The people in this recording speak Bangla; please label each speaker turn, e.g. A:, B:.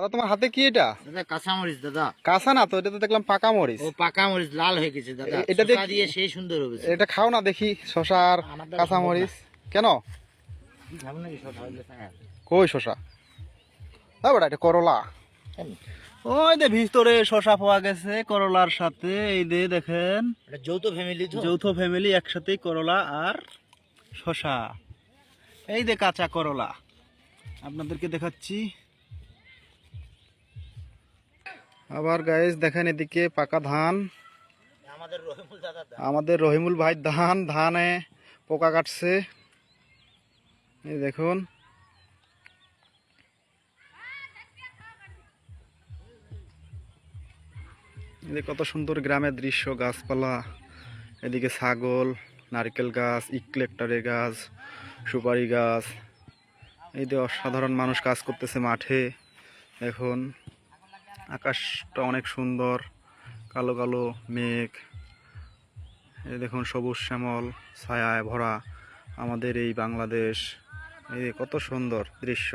A: দাদা তোমার হাতে কি এটা?
B: দাদা কাঁচা মরিচ দাদা।
A: কাঁচা না তো, এটা তো দেখলাম পাকা মরিচ।
B: ও পাকা মরিচ লাল হয়ে গেছে দাদা,
A: এটা
B: শসা দিয়ে সেই সুন্দর হবে।
A: এটা খাও না দেখি, শসা আর
B: আমার দ্বারা
A: কাঁচা
B: সম্ভব
A: মরিচ। কেন?
B: খাবো নাকি শসা হইলে খায়?
A: কই শসা? হ্যাঁ বেটা, এটা করলা।
B: কেন?
C: ওই যে ভিতরে শসা পাওয়া গেছে করলার সাথে। এই যে দেখেন,
B: এটা যৌথ ফ্যামিলি তো।
C: যৌথ ফ্যামিলি একসাথে করলা আর শসা। এই যে কাঁচা করলা আপনাদেরকে দেখাচ্ছি।
A: আবার গাইস দেখেন এদিকে পাকা ধান।
B: আমাদের রহিমুল দাদা
A: আমাদের রহিমুল ভাই ধানে পোকা কাটছে। এই দেখুন, এদিকে কত সুন্দর গ্রামের দৃশ্য, গাছপালা, এদিকে ছাগল, নারকেল গাছ, ইকলেক্টারের গাছ, সুপারি গাছ। এই যে অসাধারণ মানুষ কাজ করতেছে মাঠে। এখন আকাশটা অনেক সুন্দর, কালো কালো মেঘ। এই দেখুন সবুজ শ্যামল ছায়ায় ভরা আমাদের এই বাংলাদেশ। এই কত সুন্দর দৃশ্য।